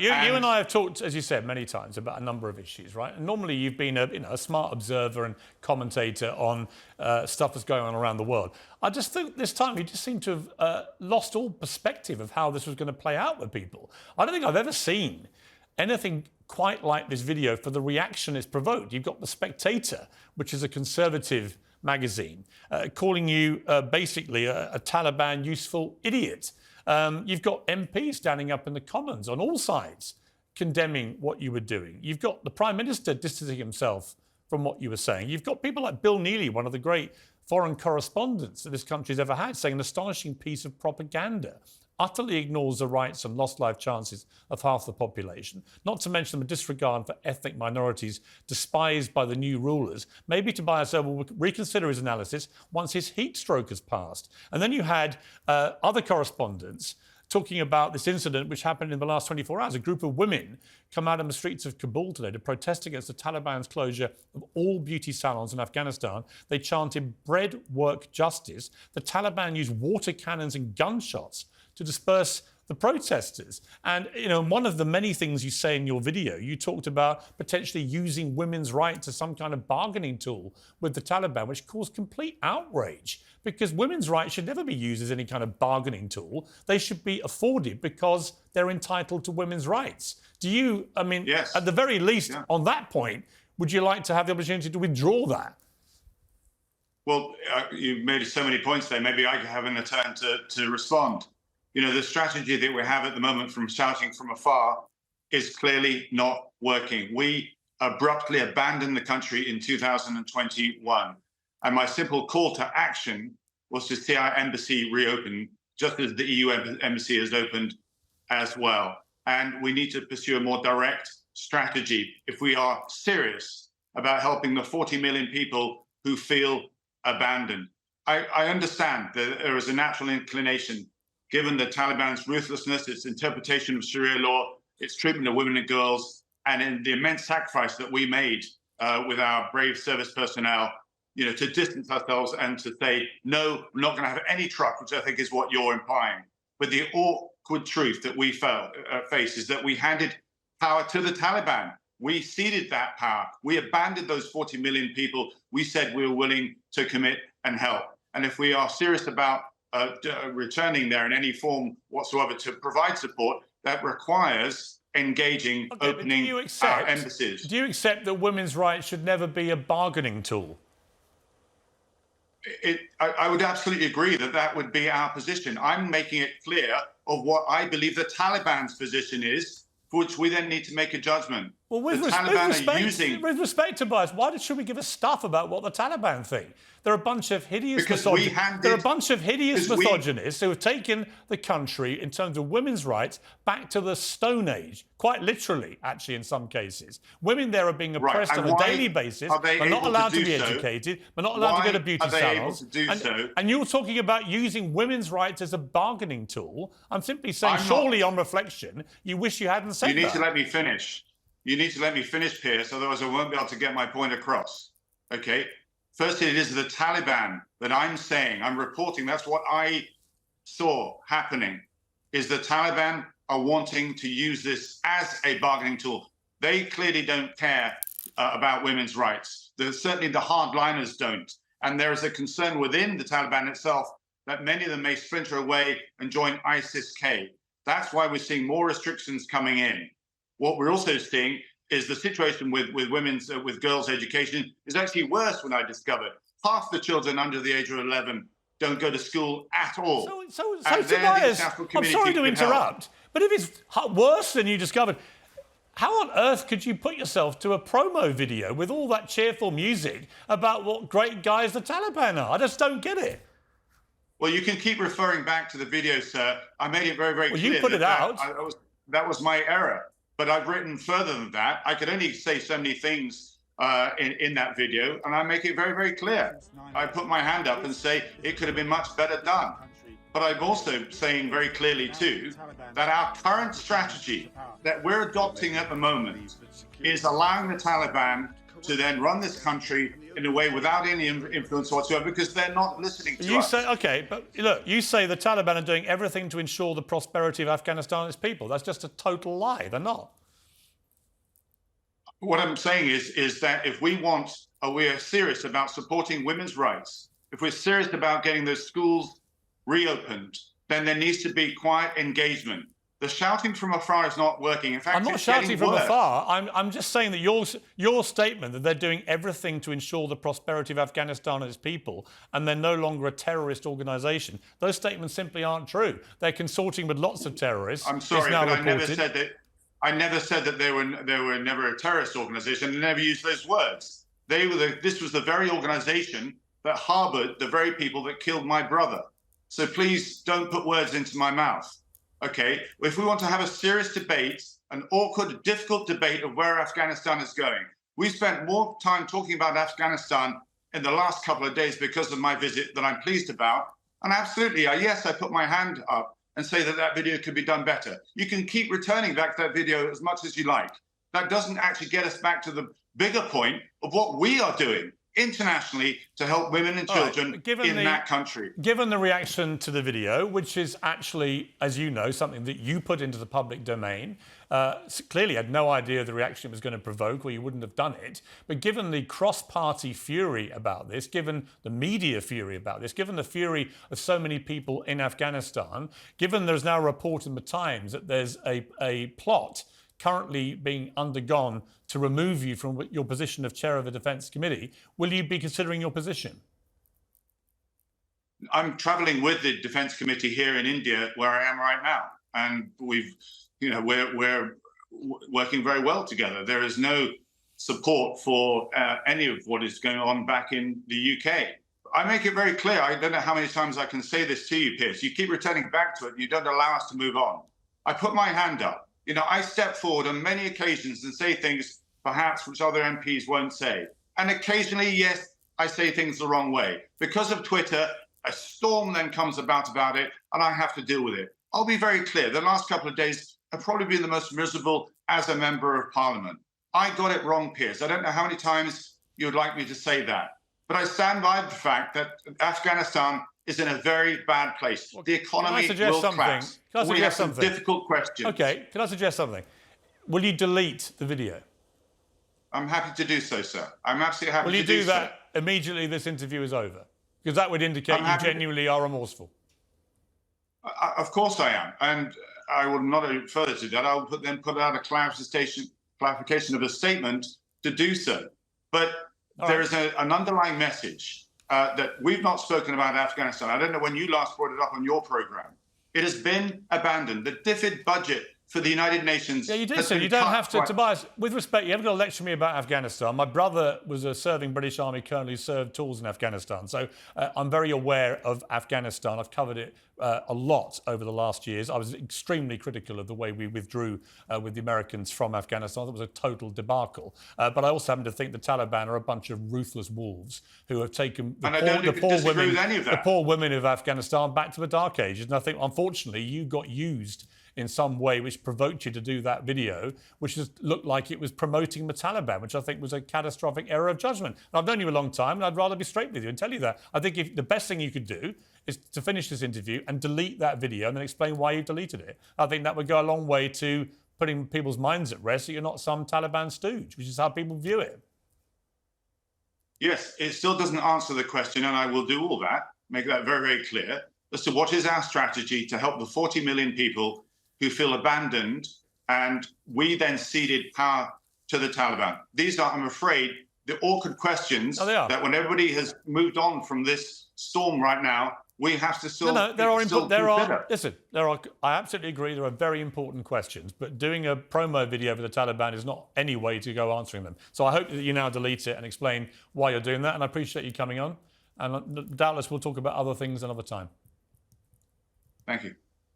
You and I have talked, as you said, many times about a number of issues, right? And normally you've been a smart observer and commentator on stuff that's going on around the world. I just think this time you just seem to have lost all perspective of how this was going to play out with people. I don't think I've ever seen anything quite like this video for the reaction it's provoked. You've got the Spectator, which is a conservative magazine, calling you basically a Taliban-useful idiot. You've got MPs standing up in the Commons on all sides condemning what you were doing. You've got the Prime Minister distancing himself from what you were saying. You've got people like Bill Neely, one of the great foreign correspondents that this country's ever had, saying an astonishing piece of propaganda. Utterly ignores the rights and lost life chances of half the population, not to mention the disregard for ethnic minorities despised by the new rulers. Maybe Tobias Ellwood will reconsider his analysis once his heat stroke has passed. And then you had other correspondents talking about this incident which happened in the last 24 hours. A group of women come out on the streets of Kabul today to protest against the Taliban's closure of all beauty salons in Afghanistan. They chanted bread, work, justice. The Taliban used water cannons and gunshots to disperse the protesters. And, one of the many things you say in your video, you talked about potentially using women's rights as some kind of bargaining tool with the Taliban, which caused complete outrage, because women's rights should never be used as any kind of bargaining tool. They should be afforded because they're entitled to women's rights. Do you, yes. At the very least, on that point, would you like to have the opportunity to withdraw that? Well, you've made so many points there. Maybe I could have a turn to respond. The strategy that we have at the moment from shouting from afar is clearly not working. We abruptly abandoned the country in 2021. And my simple call to action was to see our embassy reopen, just as the EU embassy has opened as well. And we need to pursue a more direct strategy if we are serious about helping the 40 million people who feel abandoned. I understand that there is a natural inclination, given the Taliban's ruthlessness, its interpretation of Sharia law, its treatment of women and girls, and in the immense sacrifice that we made with our brave service personnel, to distance ourselves and to say, no, we're not going to have any truck, which I think is what you're implying. But the awkward truth that we face is that we handed power to the Taliban. We ceded that power. We abandoned those 40 million people. We said we were willing to commit and help. And if we are serious about returning there in any form whatsoever to provide support, that requires engaging, opening our embassies. Do you accept that women's rights should never be a bargaining tool? I would absolutely agree that would be our position. I'm making it clear of what I believe the Taliban's position is, for which we then need to make a judgment. Well, with respect, Tobias, why should we give a stuff about what the Taliban think? They're a bunch of hideous misogynists who have taken the country, in terms of women's rights, back to the Stone Age, quite literally, actually, in some cases. Women there are being oppressed on a daily basis. They're not allowed to be educated. They're not allowed to go to beauty salons. And you're talking about using women's rights as a bargaining tool. I'm simply saying, surely on reflection, you wish you hadn't said that. You need to let me finish. You need to let me finish, Piers, otherwise I won't be able to get my point across. Okay? Firstly, it is the Taliban that I'm reporting, that's what I saw happening, is the Taliban are wanting to use this as a bargaining tool. They clearly don't care about women's rights. Certainly the hardliners don't. And there is a concern within the Taliban itself that many of them may splinter away and join ISIS-K. That's why we're seeing more restrictions coming in. What we're also seeing is the situation with girls' education is actually worse. When I discovered half the children under the age of 11 don't go to school at all. So Tobias, I'm sorry to interrupt, but if it's worse than you discovered, how on earth could you put yourself to a promo video with all that cheerful music about what great guys the Taliban are? I just don't get it. Well, you can keep referring back to the video, sir. I made it very, very clear. Well, you put it out. That was my error. But I've written further than that. I could only say so many things in that video, and I make it very, very clear. I put my hand up and say it could have been much better done. But I'm also saying very clearly, too, that our current strategy that we're adopting at the moment is allowing the Taliban to then run this country in a way without any influence whatsoever, because they're not listening to us. Say, okay, but look, you say the Taliban are doing everything to ensure the prosperity of Afghanistan and its people. That's just a total lie. They're not. What I'm saying is that if we are serious about supporting women's rights, if we're serious about getting those schools reopened, then there needs to be quiet engagement. The shouting from afar is not working. In fact, I'm not shouting from afar. I'm just saying that your statement that they're doing everything to ensure the prosperity of Afghanistan and its people, and they're no longer a terrorist organisation, those statements simply aren't true. They're consorting with lots of terrorists. I'm sorry, but I never said that. I never said that they were never a terrorist organisation. I never used those words. This was the very organisation that harboured the very people that killed my brother. So please don't put words into my mouth. Okay, if we want to have a serious debate, an awkward, difficult debate of where Afghanistan is going, we spent more time talking about Afghanistan in the last couple of days because of my visit that I'm pleased about. And absolutely, yes, I put my hand up and say that video could be done better. You can keep returning back to that video as much as you like. That doesn't actually get us back to the bigger point of what we are doing internationally to help women and children in that country. Given the reaction to the video, which is actually, as you know, something that you put into the public domain, clearly had no idea the reaction it was going to provoke, or you wouldn't have done it. But given the cross-party fury about this, given the media fury about this, given the fury of so many people in Afghanistan, given there's now a report in the Times that there's a plot currently being undergone to remove you from your position of chair of the Defence Committee, will you be considering your position? I'm travelling with the Defence Committee here in India, where I am right now, and we're working very well together. There is no support for any of what is going on back in the UK. I make it very clear. I don't know how many times I can say this to you, Piers. You keep returning back to it. You don't allow us to move on. I put my hand up. I step forward on many occasions and say things, perhaps, which other MPs won't say. And occasionally, yes, I say things the wrong way. Because of Twitter, a storm then comes about it, and I have to deal with it. I'll be very clear. The last couple of days have probably been the most miserable as a member of Parliament. I got it wrong, Piers. I don't know how many times you'd like me to say that. But I stand by the fact that Afghanistan is in a very bad place. The economy will collapse. We have some difficult questions. Okay, can I suggest something? Will you delete the video? I'm happy to do so, sir. I'm absolutely happy to do so. Will you do that immediately this interview is over? Because that would indicate you genuinely are remorseful. Of course I am. And I will not go further to that. I'll put out a clarification of a statement to do so. But there is an underlying message that we've not spoken about Afghanistan. I don't know when you last brought it up on your program. It has been abandoned. The DFID budget for the United Nations. Yeah, you did so. You don't have to, Tobias. With respect, you haven't got to lecture me about Afghanistan. My brother was a serving British Army colonel who served tours in Afghanistan. So I'm very aware of Afghanistan. I've covered it a lot over the last years. I was extremely critical of the way we withdrew with the Americans from Afghanistan. That was a total debacle. But I also happen to think the Taliban are a bunch of ruthless wolves who have taken the poor women of Afghanistan back to the Dark Ages. And I think, unfortunately, you got used in some way which provoked you to do that video, which just looked like it was promoting the Taliban, which I think was a catastrophic error of judgment. And I've known you a long time, and I'd rather be straight with you and tell you that. I think the best thing you could do is to finish this interview and delete that video and then explain why you deleted it. I think that would go a long way to putting people's minds at rest that you're not some Taliban stooge, which is how people view it. Yes, it still doesn't answer the question, and I will do all that, make that very, very clear, as to what is our strategy to help the 40 million people who feel abandoned, and we then ceded power to the Taliban. These are, I'm afraid, the awkward questions that when everybody has moved on from this storm right now, we have to still Listen, I absolutely agree, there are very important questions, but doing a promo video for the Taliban is not any way to go answering them. So I hope that you now delete it and explain why you're doing that, and I appreciate you coming on. And doubtless we'll talk about other things another time. Thank you.